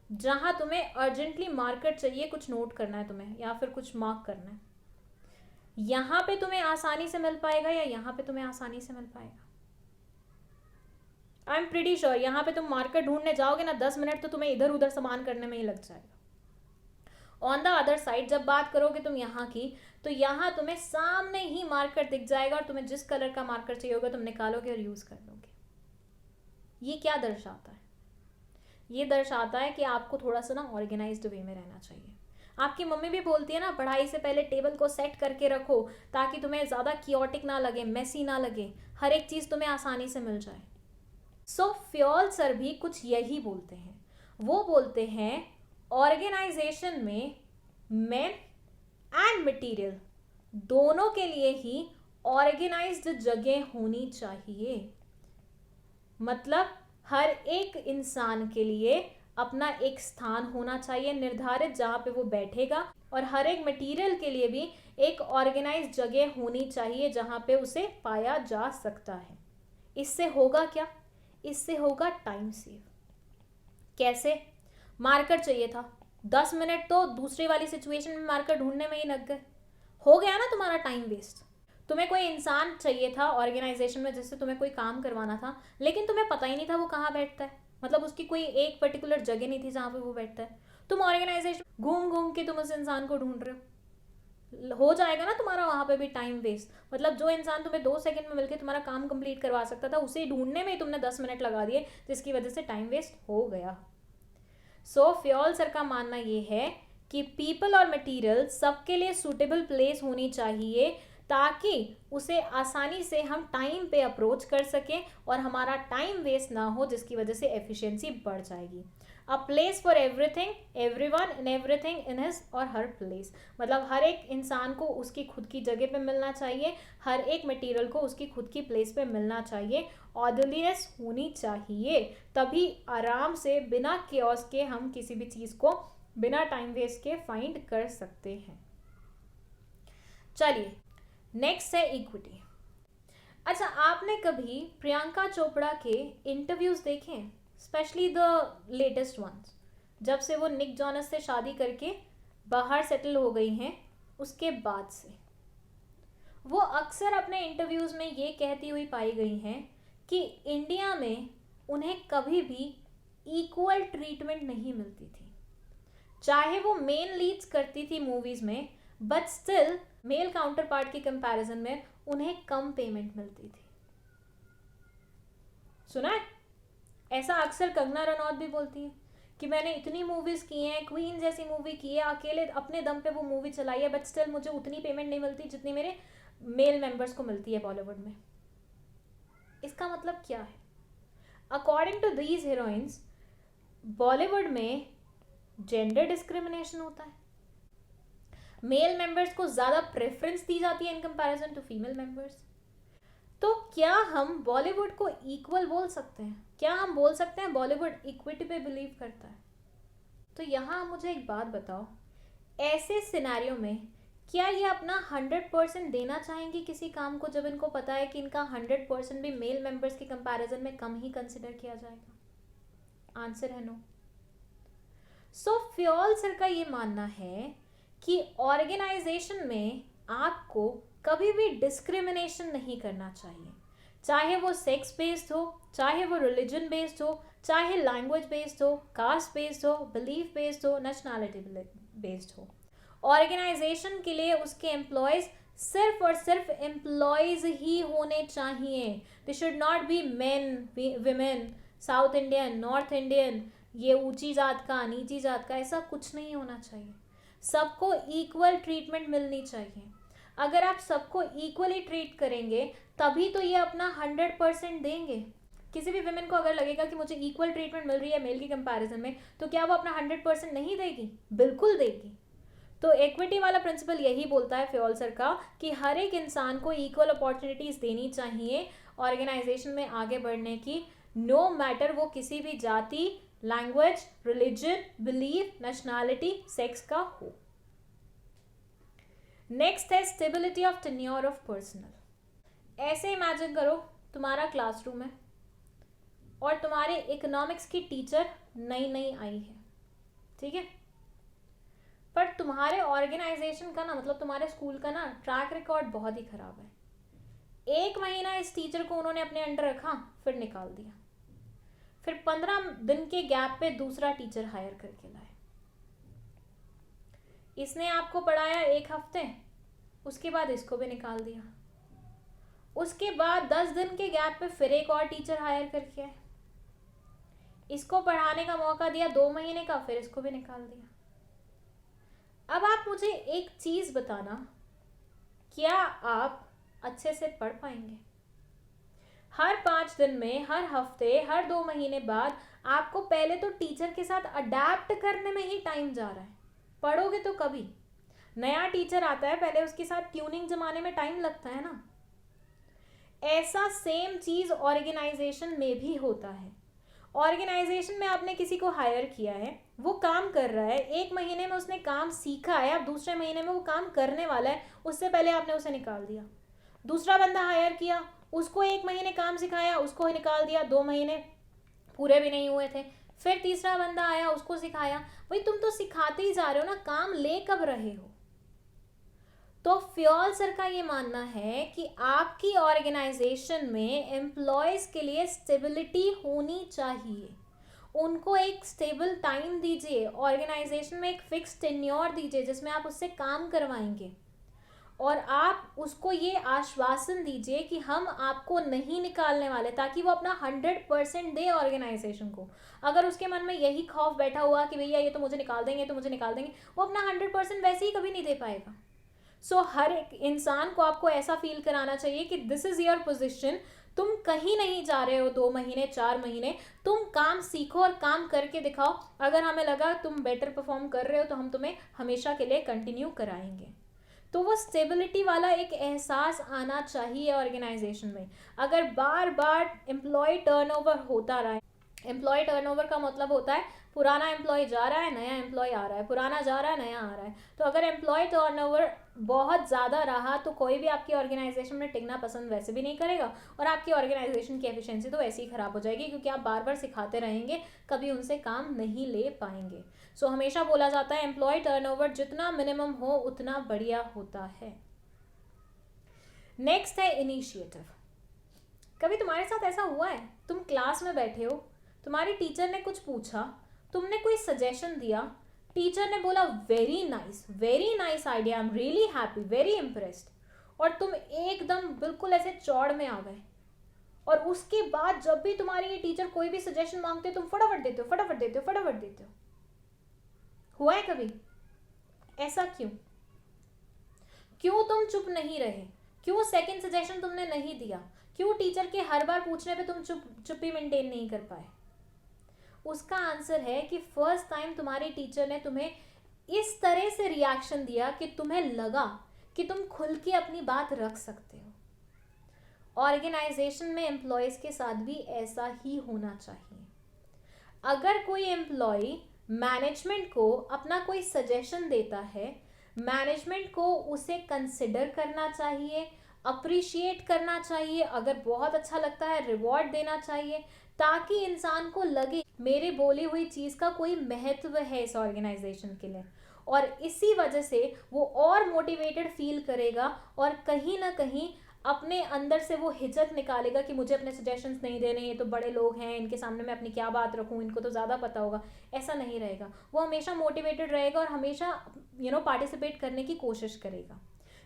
जहाँ तुम्हें अर्जेंटली मार्कर चाहिए, कुछ नोट करना है तुम्हें या फिर कुछ मार्क करना है. यहाँ पे तुम्हें आसानी से मिल पाएगा या यहाँ पे तुम्हें आसानी से मिल पाएगा? आई एम प्रीटी श्योर यहाँ पे तुम मार्कर ढूंढने जाओगे ना, 10 मिनट तो तुम्हें इधर उधर सामान करने में ही लग जाएगा. ऑन द अदर साइड जब बात करोगे तुम यहाँ की, तो यहाँ तुम्हें सामने ही मार्कर दिख जाएगा और तुम्हें जिस कलर का मार्कर चाहिए होगा तुम निकालोगे और यूज कर लोगे. ये क्या दर्शाता है? ये दर्शाता है कि आपको थोड़ा सा ना ऑर्गेनाइज्ड वे में रहना चाहिए. आपकी मम्मी भी बोलती है ना, पढ़ाई से पहले टेबल को सेट करके रखो ताकि तुम्हें ज़्यादा कियोटिक ना लगे, मेसी ना लगे, हर एक चीज़ तुम्हें आसानी से मिल जाए. सो फ्योल सर भी कुछ यही बोलते हैं. वो बोलते हैं ऑर्गेनाइजेशन में मैन एंड मटेरियल दोनों के लिए ही ऑर्गेनाइज्ड जगह होनी चाहिए. मतलब हर एक इंसान के लिए अपना एक स्थान होना चाहिए निर्धारित जहाँ पे वो बैठेगा, और हर एक मटेरियल के लिए भी एक ऑर्गेनाइज्ड जगह होनी चाहिए जहाँ पे उसे पाया जा सकता है. इससे होगा क्या? इससे होगा टाइम सेव. कैसे? मार्कर चाहिए था, 10 मिनट तो दूसरी वाली सिचुएशन में मार्कर ढूंढने में ही लग गए. हो गया ना तुम्हारा टाइम वेस्ट. तुम्हें कोई इंसान चाहिए था ऑर्गेनाइजेशन में जिससे तुम्हें कोई काम करवाना था, लेकिन तुम्हें पता ही नहीं था वो कहाँ बैठता है, मतलब उसकी कोई एक पर्टिकुलर जगह नहीं थी जहाँ पे वो बैठता है. तुम ऑर्गेनाइजेशन घूम घूम के तुम उस इंसान को ढूंढ रहे हो, हो जाएगा ना तुम्हारा वहाँ पे भी टाइम वेस्ट. मतलब जो इंसान तुम्हें 2 सेकंड में मिलकर तुम्हारा काम कंप्लीट करवा सकता था, उसे ढूंढने में ही तुमने 10 मिनट लगा दिए, जिसकी वजह से टाइम वेस्ट हो गया. सो फ्योल सर का मानना ये है कि पीपल और मटीरियल सबके लिए सूटेबल प्लेस होनी चाहिए ताकि उसे आसानी से हम टाइम पे अप्रोच कर सकें और हमारा टाइम वेस्ट ना हो, जिसकी वजह से एफिशिएंसी बढ़ जाएगी. A place for everything, everyone in everything in his और हर प्लेस. मतलब हर एक इंसान को उसकी खुद की जगह पे मिलना चाहिए, हर एक मटेरियल को उसकी खुद की प्लेस पे मिलना चाहिए, ऑर्डरलीनेस होनी चाहिए. तभी आराम से बिना केओस के हम किसी भी चीज़ को बिना टाइम वेस्ट के फाइंड कर सकते हैं. चलिए नेक्स्ट है इक्विटी. अच्छा, आपने कभी प्रियंका चोपड़ा के इंटरव्यूज़ देखे हैं, स्पेशली द लेटेस्ट वंस, जब से वो निक जॉनस से शादी करके बाहर सेटल हो गई हैं उसके बाद से? वो अक्सर अपने इंटरव्यूज़ में ये कहती हुई पाई गई हैं कि इंडिया में उन्हें कभी भी इक्वल ट्रीटमेंट नहीं मिलती थी. चाहे वो मेन लीड्स करती थी मूवीज़ में, but still male counterpart के कंपैरिजन में उन्हें कम पेमेंट मिलती थी. सुना है? ऐसा अक्सर कंगना रनौत भी बोलती है कि मैंने इतनी मूवीज़ की हैं, क्वीन जैसी मूवी की है, अकेले अपने दम पे वो मूवी चलाई है, बट स्टिल मुझे उतनी पेमेंट नहीं मिलती जितनी मेरे मेल मेंबर्स को मिलती है बॉलीवुड में. इसका मतलब क्या है? According to these heroines, Bollywood में जेंडर डिस्क्रिमिनेशन होता है. मेल मेंबर्स को ज़्यादा प्रेफरेंस दी जाती है in comparison to female members. तो क्या हम बॉलीवुड को इक्वल बोल सकते हैं? क्या हम बोल सकते हैं बॉलीवुड इक्विटी पे बिलीव करता है? तो यहाँ मुझे एक बात बताओ, ऐसे सिनेरियो में क्या ये अपना 100% देना चाहेंगे किसी काम को, जब इनको पता है कि इनका 100% भी मेल मेंबर्स के कंपैरिजन में कम ही कंसिडर किया जाएगा? आंसर है नो। सो फ्योल सर का ये मानना है कि ऑर्गेनाइजेशन में आपको कभी भी डिस्क्रिमिनेशन नहीं करना चाहिए, चाहे वो सेक्स बेस्ड हो, चाहे वो रिलीजन बेस्ड हो, चाहे लैंग्वेज बेस्ड हो, कास्ट बेस्ड हो, बिलीफ बेस्ड हो, नेशनैलिटी बेस्ड हो। ऑर्गेनाइजेशन के लिए उसके एम्प्लॉयज सिर्फ और सिर्फ एम्प्लॉयज ही होने चाहिए। They should not be main, women, south Indian, north Indian, ये ऊंची जात का, नीची जात का, ऐसा कुछ नहीं होना चाहिए। सबको इक्वल ट्रीटमेंट मिलनी चाहिए। अगर आप सबको इक्वली ट्रीट करेंगे तभी तो ये अपना 100% देंगे। किसी भी विमेन को अगर लगेगा कि मुझे इक्वल ट्रीटमेंट मिल रही है मेल की कंपैरिजन में, तो क्या वो अपना 100% नहीं देगी? बिल्कुल देगी। तो इक्विटी वाला प्रिंसिपल यही बोलता है फ्योल सर का, कि हर एक इंसान को इक्वल अपॉर्चुनिटीज देनी चाहिए ऑर्गेनाइजेशन में आगे बढ़ने की, नो मैटर वो किसी भी जाति, language, religion, belief, nationality, sex का हो। नेक्स्ट है stability of tenure of personal. ऐसे इमेजिन करो तुम्हारा क्लासरूम है और तुम्हारे इकोनॉमिक्स की टीचर नई नई आई है, ठीक है? पर तुम्हारे ऑर्गेनाइजेशन का ना, मतलब तुम्हारे स्कूल का ना ट्रैक रिकॉर्ड बहुत ही खराब है। 1 महीना इस टीचर को उन्होंने अपने अंडर रखा, फिर निकाल दिया। फिर 15 दिन के गैप पे दूसरा टीचर हायर करके लाए। इसने आपको पढ़ाया 1 हफ्ते, उसके बाद इसको भी निकाल दिया। उसके बाद 10 दिन के गैप पे फिर एक और टीचर हायर करके आए, इसको पढ़ाने का मौका दिया 2 महीने का, फिर इसको भी निकाल दिया। अब आप मुझे एक चीज बताना, क्या आप अच्छे से पढ़ पाएंगे? हर 5 दिन में, हर हफ्ते, हर 2 महीने बाद आपको पहले तो टीचर के साथ अडेप्ट करने में ही टाइम जा रहा है। पढ़ोगे तो कभी? नया टीचर आता है, पहले उसके साथ ट्यूनिंग जमाने में टाइम लगता है ना। ऐसा सेम चीज ऑर्गेनाइजेशन में भी होता है। ऑर्गेनाइजेशन में आपने किसी को हायर किया है, वो काम कर रहा है, 1 महीने में उसने काम सीखा है, अब दूसरे महीने में वो काम करने वाला है, उससे पहले आपने उसे निकाल दिया। दूसरा बंदा हायर किया, उसको 1 महीने काम सिखाया, उसको निकाल दिया, 2 महीने पूरे भी नहीं हुए थे। फिर तीसरा बंदा आया, उसको सिखाया। भाई तुम तो सिखाते ही जा रहे हो ना, काम ले कब रहे हो? तो फ्योल सर का ये मानना है कि आपकी ऑर्गेनाइजेशन में एम्प्लॉयज के लिए स्टेबिलिटी होनी चाहिए। उनको एक स्टेबल टाइम दीजिए, ऑर्गेनाइजेशन में एक फिक्स टेन्योर दीजिए जिसमें आप उससे काम करवाएंगे, और आप उसको ये आश्वासन दीजिए कि हम आपको नहीं निकालने वाले, ताकि वो अपना 100% दे ऑर्गेनाइजेशन को। अगर उसके मन में यही खौफ बैठा हुआ कि भैया ये तो मुझे निकाल देंगे, तो मुझे निकाल देंगे, वो अपना 100% वैसे ही कभी नहीं दे पाएगा। सो हर एक इंसान को आपको ऐसा फील कराना चाहिए कि दिस इज योर पोजिशन, तुम कहीं नहीं जा रहे हो 2 महीने 4 महीने, तुम काम सीखो और काम करके दिखाओ। अगर हमें लगा तुम बेटर परफॉर्म कर रहे हो तो हम तुम्हें हमेशा के लिए कंटिन्यू कराएंगे। तो वो स्टेबिलिटी वाला एक एहसास आना चाहिए ऑर्गेनाइजेशन में। अगर बार बार एम्प्लॉय टर्नओवर होता रहा है, एम्प्लॉय टर्नओवर का मतलब होता है पुराना एम्प्लॉय जा रहा है, नया एम्प्लॉय आ रहा है, पुराना जा रहा है, नया आ रहा है। तो अगर एम्प्लॉय टर्नओवर बहुत ज़्यादा रहा तो कोई भी आपकी ऑर्गेनाइजेशन में टिकना पसंद वैसे भी नहीं करेगा, और आपकी ऑर्गेनाइजेशन की एफिशिएंसी तो वैसे ही ख़राब हो जाएगी, क्योंकि आप बार बार सिखाते रहेंगे, कभी उनसे काम नहीं ले पाएंगे। सो हमेशा बोला जाता है एम्प्लॉय टर्नओवर जितना मिनिमम हो उतना बढ़िया होता है। नेक्स्ट है इनिशिएटिव। कभी तुम्हारे साथ ऐसा हुआ है, तुम क्लास में बैठे हो, तुम्हारी टीचर ने कुछ पूछा, तुमने कोई सजेशन दिया, टीचर ने बोला very nice idea, I am really happy, very impressed, और तुम एकदम बिल्कुल ऐसे चौड़ में आ गए, और उसके बाद जब भी तुम्हारी ये टीचर कोई भी सजेशन मांगते हो तुम फटाफट देते हो। हुआ है कभी ऐसा? क्यों तुम चुप नहीं रहे? क्यों सेकंड सजेशन तुमने नहीं दिया? क्यों टीचर के हर बार पूछने पे तुम चुप्पी मेंटेन नहीं कर पाए? उसका आंसर है कि फर्स्ट टाइम तुम्हारी टीचर ने तुम्हें इस तरह से रिएक्शन दिया कि तुम्हें लगा कि तुम खुल के अपनी बात रख सकते हो। ऑर्गेनाइजेशन में एम्प्लॉयज़ के साथ भी ऐसा ही होना चाहिए। अगर कोई एम्प्लॉय मैनेजमेंट को अपना कोई सजेशन देता है, मैनेजमेंट को उसे कंसिडर करना चाहिए, अप्रिशिएट करना चाहिए, अगर बहुत अच्छा लगता है रिवॉर्ड देना चाहिए, ताकि इंसान को लगे मेरे बोली हुई चीज़ का कोई महत्व है इस ऑर्गेनाइजेशन के लिए, और इसी वजह से वो और मोटिवेटेड फील करेगा और कहीं ना कहीं अपने अंदर से वो हिचक निकालेगा कि मुझे अपने सजेशंस नहीं देने, ये तो बड़े लोग हैं, इनके सामने मैं अपनी क्या बात रखूं, इनको तो ज़्यादा पता होगा। ऐसा नहीं रहेगा, वो हमेशा मोटिवेटेड रहेगा और हमेशा पार्टिसिपेट करने की कोशिश करेगा।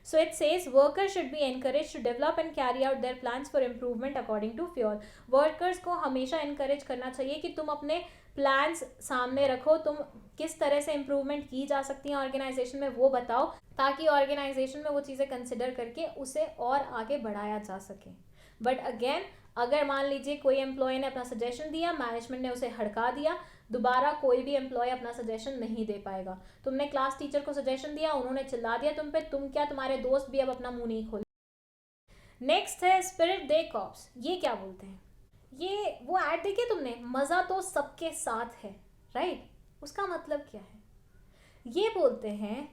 So it says workers should be encouraged to develop and carry out their plans for improvement according to fuel. Workers को हमेशा encourage करना चाहिए कि तुम अपने प्लान्स सामने रखो, तुम किस तरह से इम्प्रूवमेंट की जा सकती है ऑर्गेनाइजेशन में वो बताओ, ताकि ऑर्गेनाइजेशन में वो चीज़ें कंसिडर करके उसे और आगे बढ़ाया जा सके। बट अगेन, अगर मान लीजिए कोई एम्प्लॉय ने अपना सजेशन दिया, मैनेजमेंट ने उसे हड़का दिया, दोबारा कोई भी एम्प्लॉय अपना सजेशन नहीं दे पाएगा। तुमने क्लास टीचर को सजेशन दिया, उन्होंने चिल्ला दिया तुम पे, तुम क्या, तुम्हारे दोस्त भी अब अपना मुंह नहीं खोले। नेक्स्ट है स्पिरिट दे कॉप्स। ये क्या बोलते हैं? ये वो ऐड देखिए तुमने, मज़ा तो सबके साथ है, राइट? उसका मतलब क्या है? ये बोलते हैं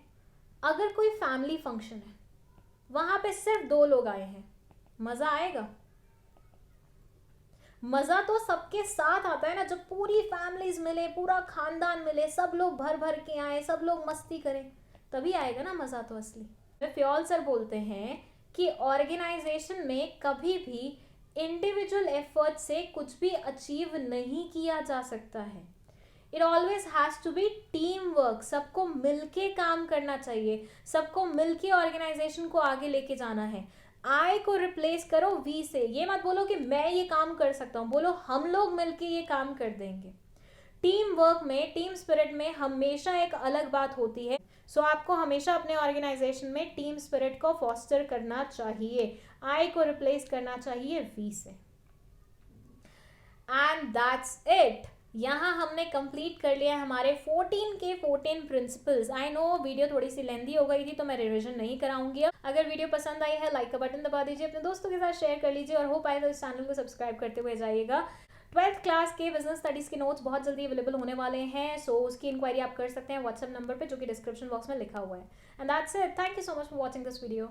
अगर कोई फैमिली फंक्शन है, वहां पे सिर्फ 2 लोग आए हैं, मज़ा आएगा? मज़ा तो सबके साथ आता है ना, जब पूरी फैमिलीज मिले, पूरा खानदान मिले, सब लोग भर भर के आए, सब लोग मस्ती करें, तभी आएगा ना मज़ा तो असली। फ्योल सर बोलते हैं कि ऑर्गेनाइजेशन में कभी भी इंडिविजुअल एफर्ट से कुछ भी अचीव नहीं किया जा सकता है। It always has to be team work, सबको मिलके काम करना चाहिए, सबको मिलके ऑर्गेनाइजेशन को आगे लेके जाना है। आई को रिप्लेस करो वी से, ये मत बोलो कि मैं ये काम कर सकता हूँ, बोलो हम लोग मिलके ये काम कर देंगे। टीम वर्क में, टीम स्पिरिट में हमेशा एक अलग बात होती है। सो आपको हमेशा अपने ऑर्गेनाइजेशन में टीम स्पिरिट को फॉस्टर करना चाहिए, आई को रिप्लेस करना चाहिए वी से। And that's it. यहाँ हमने कंप्लीट कर लिया हमारे 14 के 14 प्रिंसिपल्स। आई नो वीडियो थोड़ी सी लेंदी हो गई थी, तो मैं रिवीजन नहीं कराऊंगी। अगर वीडियो पसंद आई है, लाइक का बटन दबा दीजिए, अपने दोस्तों के साथ शेयर कर लीजिए, और हो पाए तो इस चैनल को सब्सक्राइब करते हुए जाइएगा। 12th क्लास के बिजनेस स्टडीज़ के नोट्स बहुत जल्दी अवेलेबल होने वाले हैं, सो उसकी इंक्वायरी आप कर सकते हैं व्हाट्सएप नंबर पे, जो कि डिस्क्रिप्शन बॉक्स में लिखा हुआ है। And that's it. Thank you so much for watching this video.